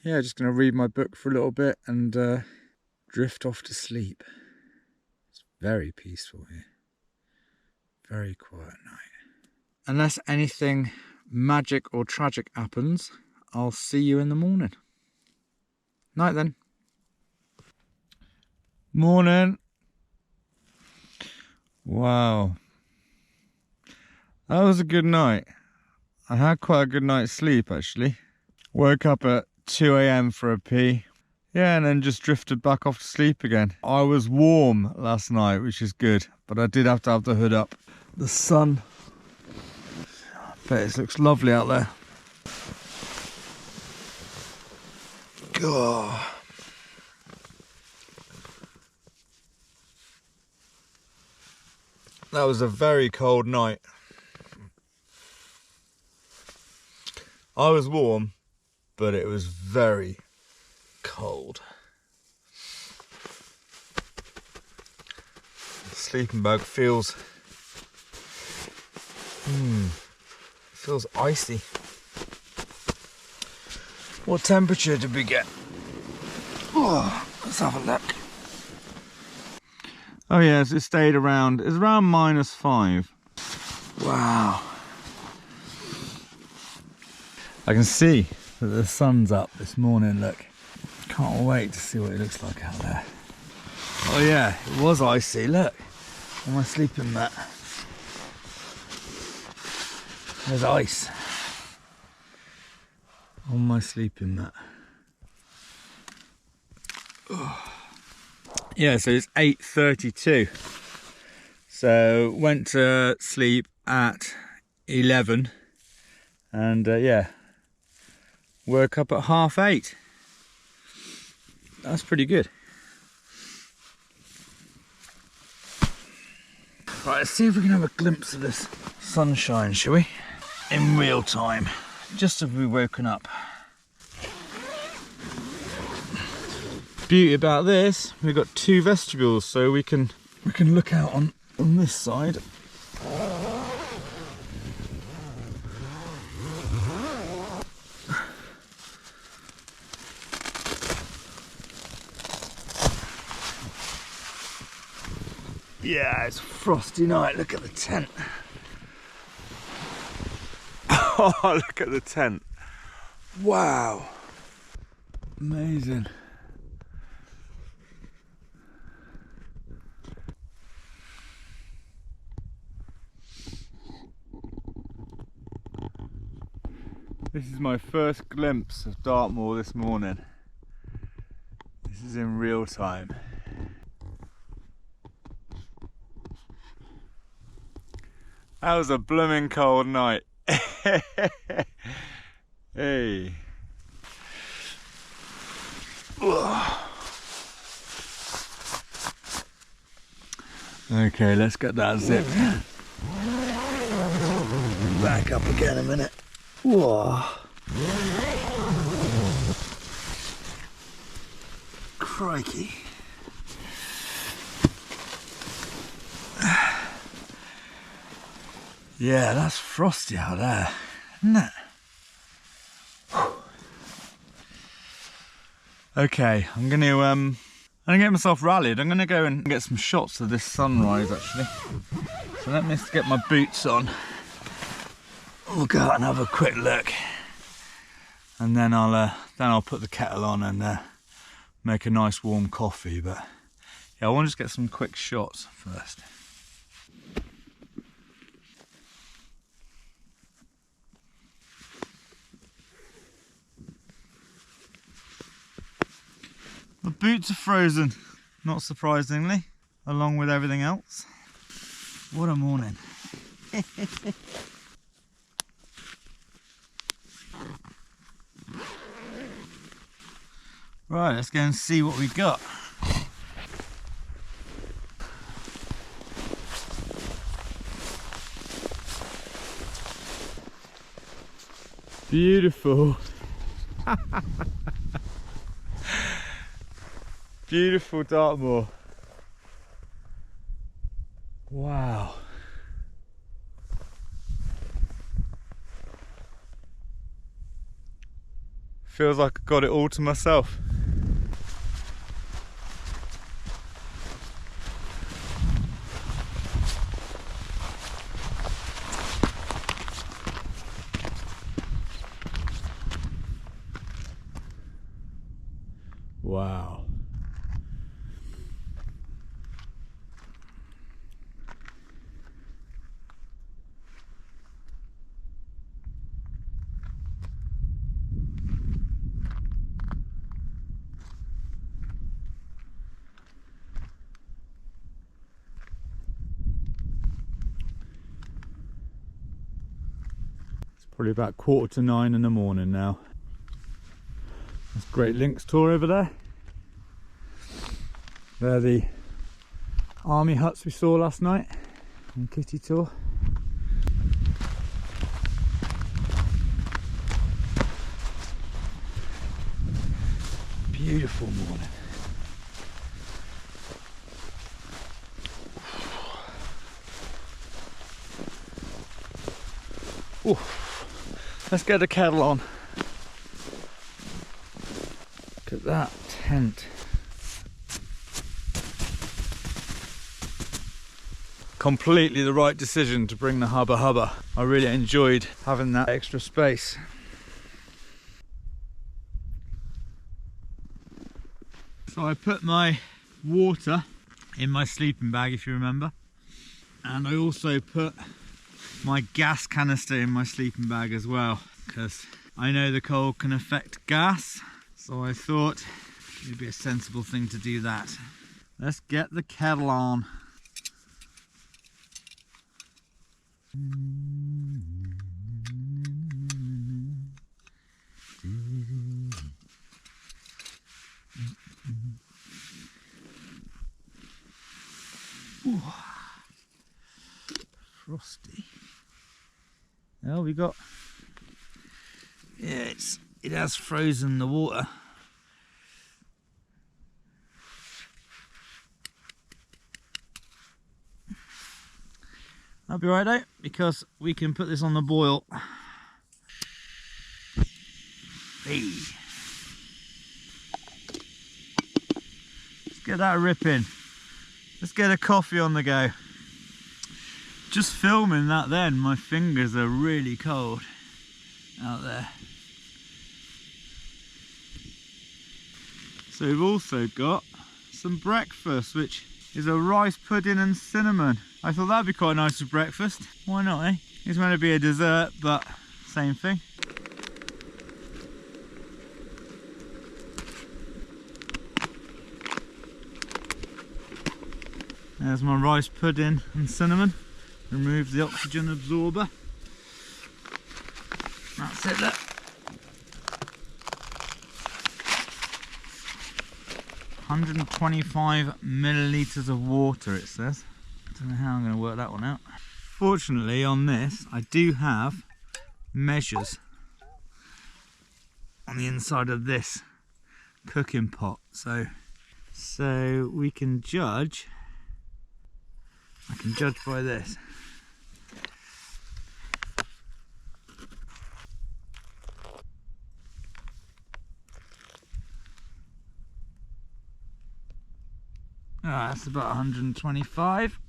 yeah, just going to read my book for a little bit and drift off to sleep. It's very peaceful here. Very quiet night. Unless anything magic or tragic happens, I'll see you in the morning. Night then. Morning. Wow. That was a good night. I had quite a good night's sleep actually. Woke up at 2 AM for a pee. Yeah, and then just drifted back off to sleep again. I was warm last night, which is good, but I did have to have the hood up. The sun. I bet it looks lovely out there. God. That was a very cold night. I was warm, but it was very cold. The sleeping bag feels icy. What temperature did we get? Oh, let's have a look. Oh yes, it stayed around. It's around -5. Wow. I can see that the sun's up this morning, look. Can't wait to see what it looks like out there. Oh yeah, it was icy, look. On my sleeping mat. There's ice. On my sleeping mat. Oh. Yeah, so it's 8:32. So went to sleep at 11 and yeah, woke up at 8:30. That's pretty good. Right, let's see if we can have a glimpse of this sunshine, shall we? In real time, just as we've woken up. Beauty about this, we've got 2 vestibules, so we can look out on this side. Yeah, it's a frosty night. Look at the tent. Oh, look at the tent. Wow. Amazing. This is my first glimpse of Dartmoor this morning. This is in real time. That was a blooming cold night. Hey. Okay, let's get that zip. Back up again a minute. Whoa. Crikey. Yeah, that's frosty out there, isn't it? Okay, I'm gonna get myself rallied. I'm gonna go and get some shots of this sunrise actually. So let me get my boots on. We'll go out and have a quick look, and then I'll put the kettle on and make a nice warm coffee. But yeah, I want to just get some quick shots first. The boots are frozen, not surprisingly, along with everything else. What a morning. Right, let's go and see what we got. Beautiful. Beautiful Dartmoor. Wow. feels like I got it all to myself. Wow. It's probably about 8:45 in the morning now. That's Great Links Tour over there. They're the army huts we saw last night on Kitty Tour. Beautiful morning. Ooh. Let's get the kettle on. Look at that tent. Completely the right decision to bring the Hubba Hubba. I really enjoyed having that extra space. So I put my water in my sleeping bag, if you remember, and I also put my gas canister in my sleeping bag as well, because I know the cold can affect gas, so I thought it'd be a sensible thing to do that. Let's get the kettle on. Ooh. Frosty. Well, we got, yeah, it has frozen the water. That'll be right out, because we can put this on the boil. Hey. Let's get that ripping. Let's get a coffee on the go. Just filming that then, my fingers are really cold out there. So we've also got some breakfast, which is a rice pudding and cinnamon. I thought that'd be quite nice for breakfast. Why not, eh? It's meant to be a dessert, but same thing. There's my rice pudding and cinnamon. Remove the oxygen absorber. That's it there. 125 millilitres of water, it says. Don't know how I'm going to work that one out. Fortunately on this I do have measures on the inside of this cooking pot, so we can judge. I can judge by this. That's about 125.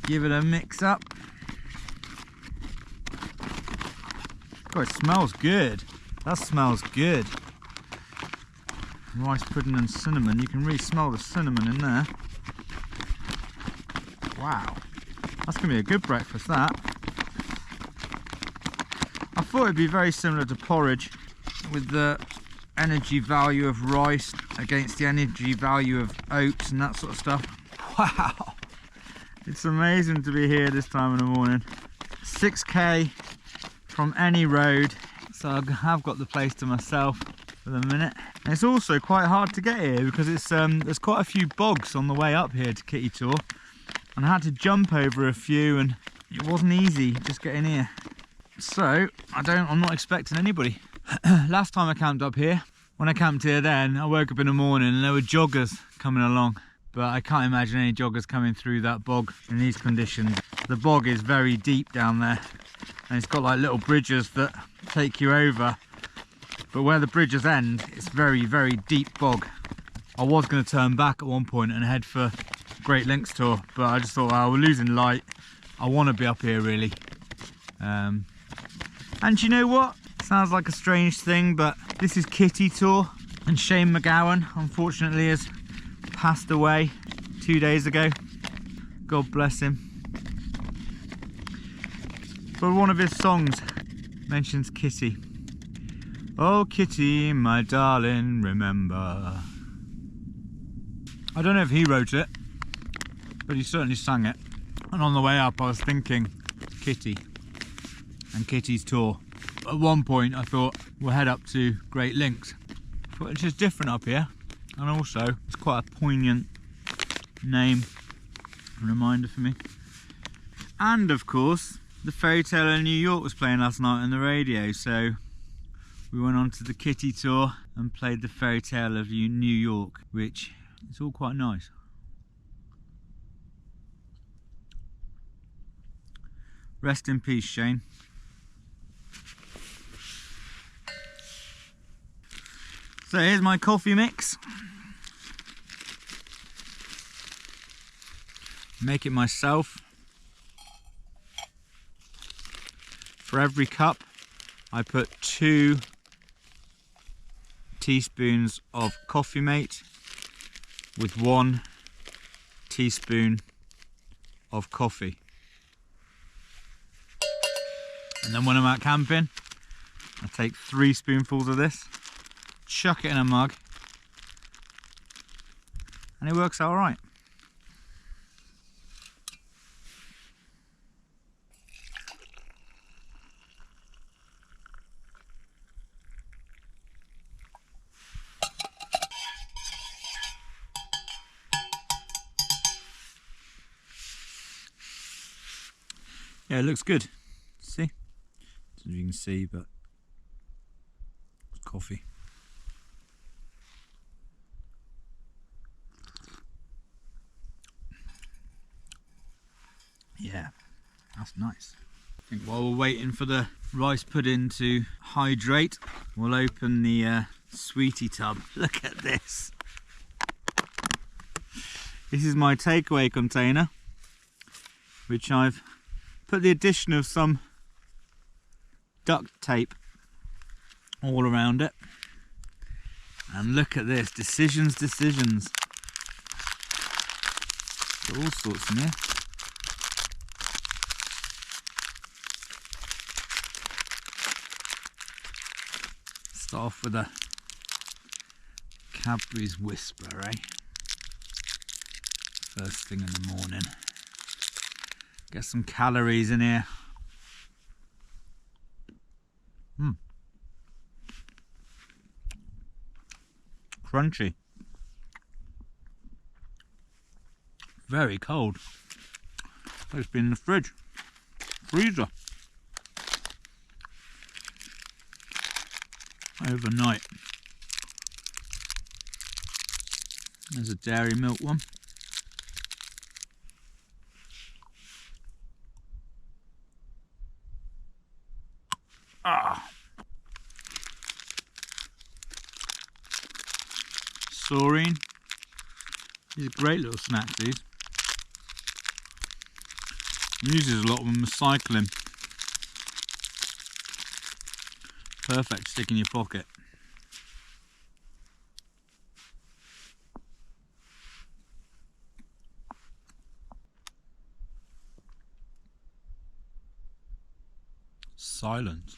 Give it a mix up. God, it smells good. That smells good. Rice pudding and cinnamon. You can really smell the cinnamon in there. Wow. That's going to be a good breakfast, that. I thought it'd be very similar to porridge, with the energy value of rice against the energy value of oats and that sort of stuff. Wow, it's amazing to be here this time in the morning. 6k from any road, so I have got the place to myself for the minute. And it's also quite hard to get here because it's there's quite a few bogs on the way up here to Kitty Tour, and I had to jump over a few, and it wasn't easy just getting here. So I'm not expecting anybody. Last time I camped up here, when I camped here then, I woke up in the morning and there were joggers coming along, but I can't imagine any joggers coming through that bog in these conditions. The bog is very deep down there, and it's got like little bridges that take you over, but where the bridges end, it's very, very deep bog. I was going to turn back at one point and head for Great Links Tour, but I just thought, oh, we're losing light. I want to be up here really. And you know what? Sounds like a strange thing, but this is Kitty Tour, and Shane McGowan unfortunately has passed away 2 days ago. God bless him. But one of his songs mentions Kitty. Oh Kitty, my darling, remember. I don't know if he wrote it, but he certainly sang it. And on the way up I was thinking Kitty and Kitty's tour. At one point I thought we'll head up to Great Links, which is different up here, and also it's quite a poignant name and reminder for me. And of course the Fairy Tale of New York was playing last night on the radio, so we went on to the Kitty Tour and played the Fairy Tale of New York, which is all quite nice. Rest in peace, Shane. So here's my coffee mix. Make it myself. For every cup, I put 2 teaspoons of Coffee Mate with 1 teaspoon of coffee. And then when I'm out camping, I take 3 spoonfuls of this, chuck it in a mug, and it works out all right. Yeah, it looks good. See? I don't know if you can see, but it's coffee. Yeah, that's nice. I think while we're waiting for the rice pudding to hydrate, we'll open the sweetie tub. Look at this. This is my takeaway container, which I've put the addition of some duct tape all around it. And look at this, decisions. Got all sorts in here. Start off with a Cadbury's Whisper, eh? First thing in the morning. Get some calories in here. Crunchy. Very cold. It's been in the fridge. Freezer. Overnight. There's a dairy milk one. Saurine. These are great little snacks, these. Uses a lot when we're cycling. Perfect, stick in your pocket. Silence.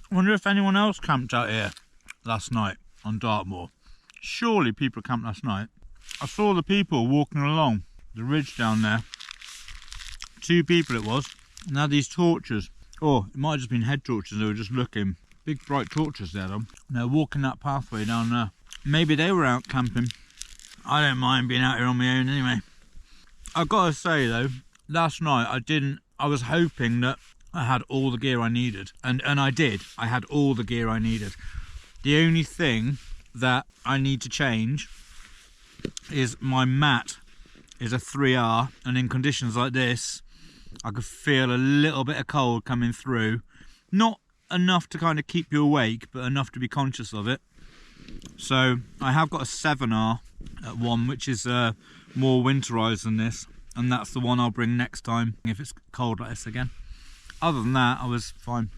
I wonder if anyone else camped out here last night on Dartmoor. Surely people camped last night. I saw the people walking along the ridge down there. 2 people it was, and they had these torches. Or it might have just been head torches, they were just looking. Big bright torches there, and they're walking that pathway down there. Maybe they were out camping. I don't mind being out here on my own anyway. I've got to say though, last night I was hoping that I had all the gear I needed, and I did. I had all the gear I needed. The only thing that I need to change is my mat is a 3R, and in conditions like this I could feel a little bit of cold coming through. Not enough to kind of keep you awake, but enough to be conscious of it. So I have got a 7R at one, which is more winterized than this, and that's the one I'll bring next time if it's cold like this again. Other than that, I was fine,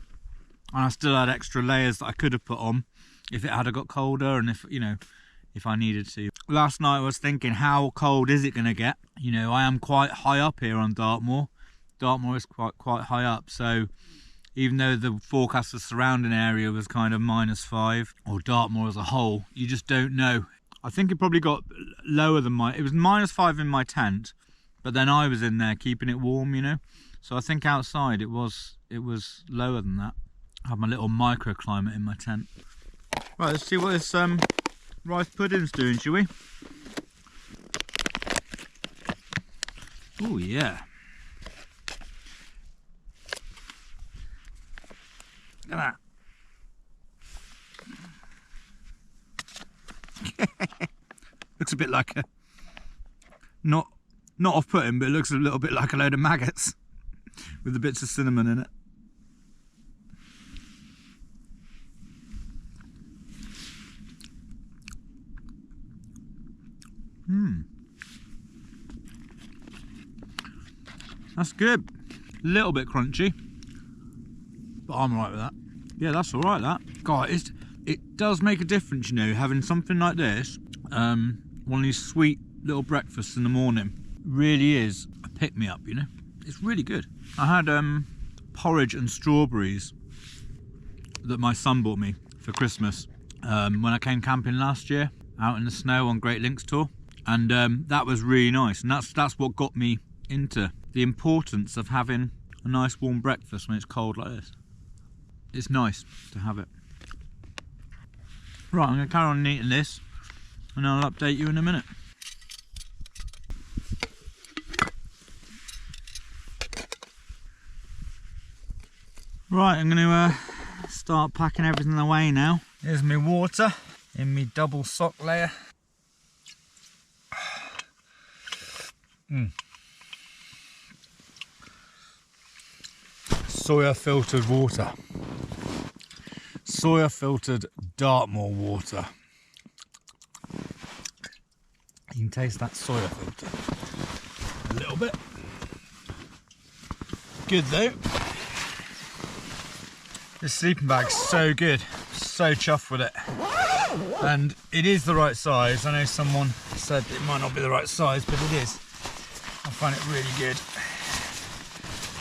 and I still had extra layers that I could have put on if it had got colder, and if, you know, if I needed to. Last night I was thinking, how cold is it going to get? You know, I am quite high up here on Dartmoor. Dartmoor is quite high up, so even though the forecast for the surrounding area was kind of -5, or Dartmoor as a whole, you just don't know. I think it probably got lower than it was -5 in my tent, but then I was in there keeping it warm, you know. So I think outside it was lower than that. I have my little microclimate in my tent. Right, let's see what this rice pudding's doing, shall we? Oh yeah. Look at that. Looks a bit like a, not off-putting, but it looks a little bit like a load of maggots with the bits of cinnamon in it. That's good. A little bit crunchy, but I'm alright with that. Yeah, that's alright, that. God, it does make a difference, you know, having something like this, one of these sweet little breakfasts in the morning, really is a pick-me-up, you know. It's really good. I had porridge and strawberries that my son bought me for Christmas when I came camping last year, out in the snow on Great Links tour, and that was really nice, and that's what got me into the importance of having a nice warm breakfast when it's cold like this. It's nice to have it. Right, I'm going to carry on eating this, and I'll update you in a minute. Right, I'm going to start packing everything away now. Here's my water in my double sock layer. Soya filtered water. Soya filtered Dartmoor water. You can taste that soya filter a little bit. Good though. This sleeping bag's so good. So chuffed with it. And it is the right size. I know someone said it might not be the right size, but it is. I find it really good.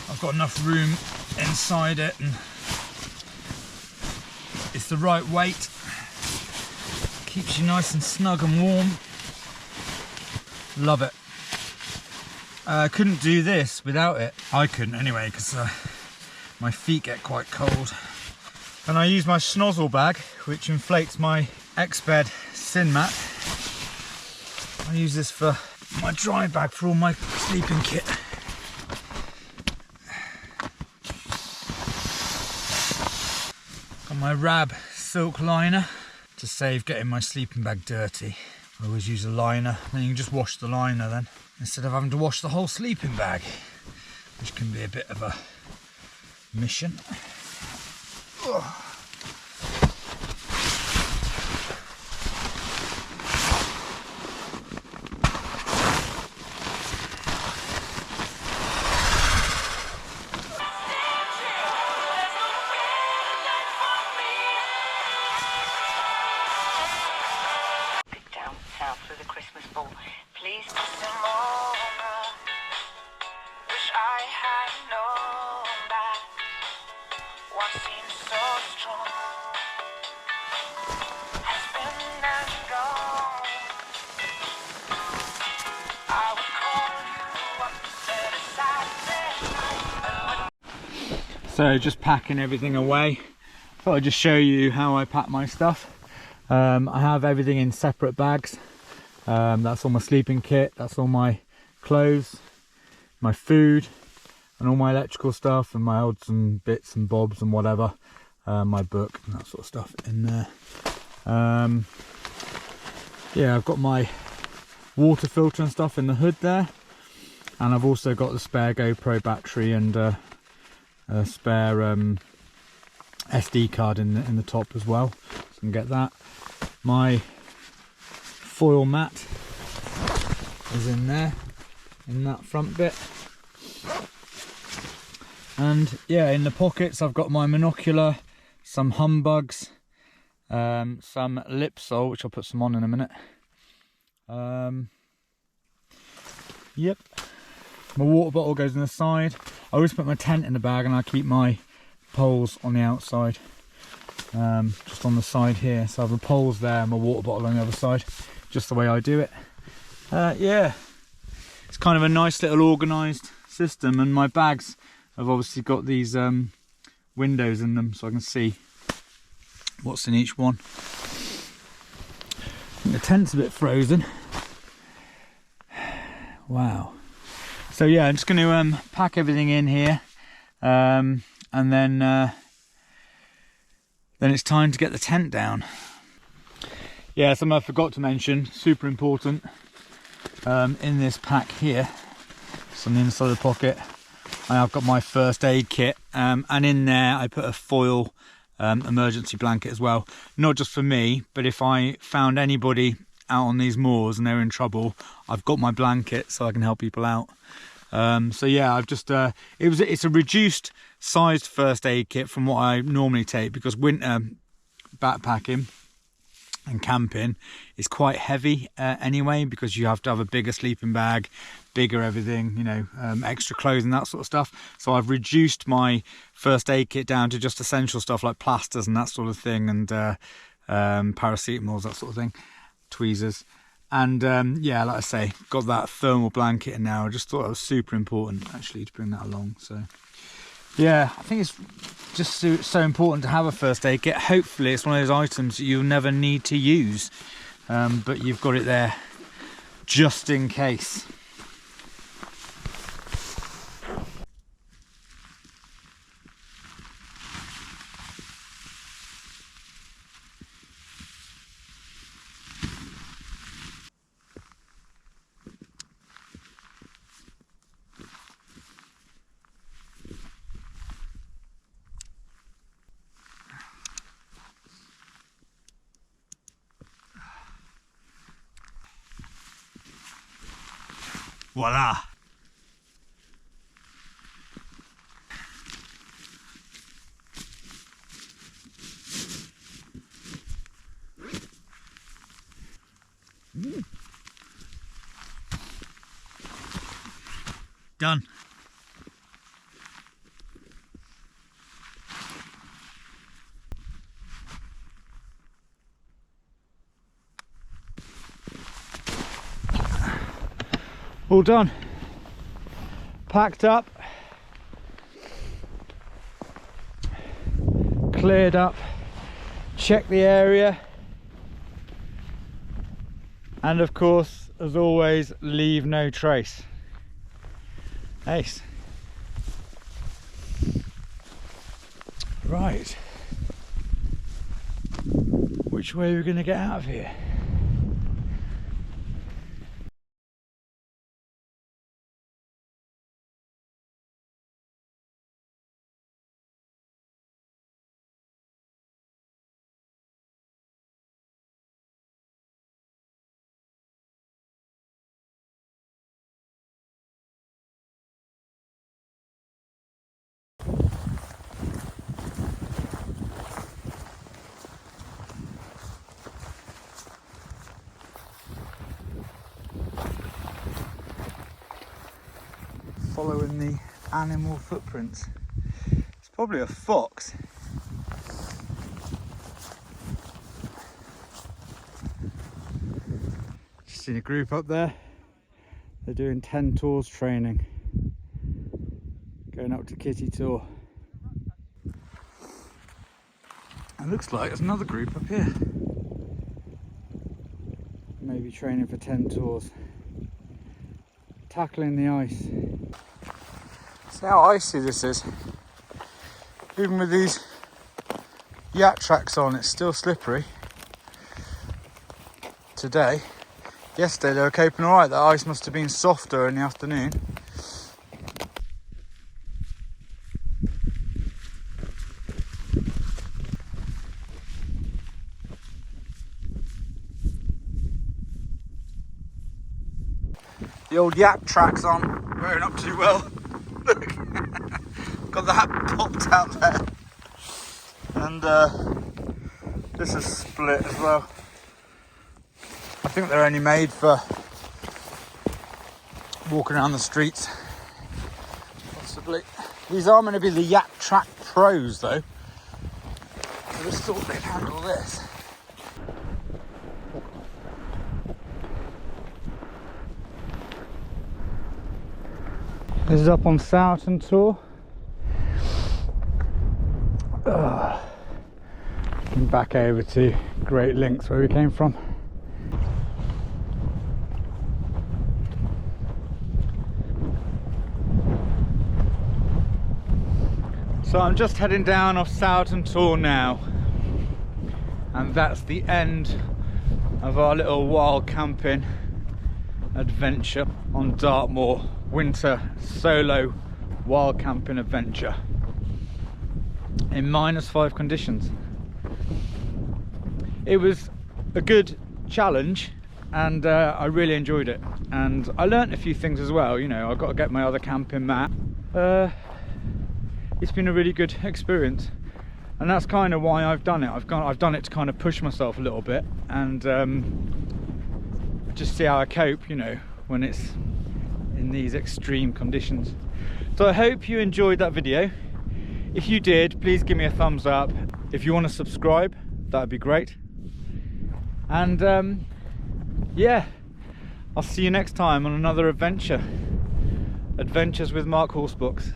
I've got enough room inside it, and it's the right weight. Keeps you nice and snug and warm. Love it. I couldn't do this without it. I couldn't anyway, because my feet get quite cold. And I use my snozzle bag, which inflates my X-bed sin mat. I use this for my dry bag for all my sleeping kit. Got my Rab silk liner to save getting my sleeping bag dirty. I always use a liner, then you can just wash the liner then, instead of having to wash the whole sleeping bag, which can be a bit of a mission. Ugh. For the Christmas ball, please kiss him all night. Wish I had known that what seems so strong has been and gone. I would call you up at a Saturday night. So just packing everything away. Thought I'd just show you how I pack my stuff. I have everything in separate bags. That's all my sleeping kit, that's all my clothes, my food, and all my electrical stuff, and my odds and bits and bobs and whatever, my book and that sort of stuff in there. Yeah, I've got my water filter and stuff in the hood there. And I've also got the spare GoPro battery and a spare SD card in the top as well, so I can get that. My foil mat is in there, in that front bit. And yeah, in the pockets I've got my monocular, some humbugs, some lip sole, which I'll put some on in a minute. Yep. My water bottle goes on the side. I always put my tent in the bag, and I keep my poles on the outside, just on the side here. So I have the poles there and my water bottle on the other side, just the way I do it. Yeah, it's kind of a nice little organised system, and my bags have obviously got these windows in them, so I can see what's in each one. I think the tent's a bit frozen. Wow. So yeah, I'm just going to pack everything in here, and then it's time to get the tent down. Yeah, something I forgot to mention, super important, in this pack here, so on the inside of the pocket, I've got my first aid kit, and in there I put a foil emergency blanket as well, not just for me, but if I found anybody out on these moors and they're in trouble, I've got my blanket so I can help people out. So yeah, I've just it's a reduced sized first aid kit from what I normally take, because winter backpacking and camping is quite heavy anyway, because you have to have a bigger sleeping bag, bigger everything, you know, extra clothing, that sort of stuff. So I've reduced my first aid kit down to just essential stuff like plasters and that sort of thing, and paracetamols, that sort of thing, tweezers. And yeah, like I say, got that thermal blanket in now. I just thought it was super important actually to bring that along. So yeah, I think it's just so important to have a first aid kit. Hopefully it's one of those items that you'll never need to use, but you've got it there just in case. Voila! Done. All done, packed up, cleared up, checked the area, and of course, as always, leave no trace. Ace. Right, which way are we going to get out of here? Following the animal footprints. It's probably a fox. Just seen a group up there. They're doing 10 tours training. Going up to Kitty Tour. It looks like there's another group up here. Maybe training for 10 tours. Tackling the ice. See how icy this is. Even with these yak tracks on, it's still slippery. Today. Yesterday they were coping alright. The ice must have been softer in the afternoon. The old yak track's on, wearing up too well. Look, got the hat popped out there. And this is split as well. I think they're only made for walking around the streets, possibly. These are going to be the Yak Track Pros though. I just thought they'd handle this. This is up on Sowerton Tour. And back over to Great Links where we came from. So I'm just heading down off Sowerton Tour now, and that's the end of our little wild camping adventure on Dartmoor, winter solo wild camping adventure in -5 conditions. It was a good challenge and I really enjoyed it, and I learnt a few things as well. You know, I've got to get my other camping mat. It's been a really good experience, and that's kind of why I've done it. I've done it to kind of push myself a little bit and just see how I cope, you know, when it's in these extreme conditions. So I hope you enjoyed that video. If you did, please give me a thumbs up. If you want to subscribe, that'd be great. And yeah, I'll see you next time on another adventure. Adventures with Mark Horsebox.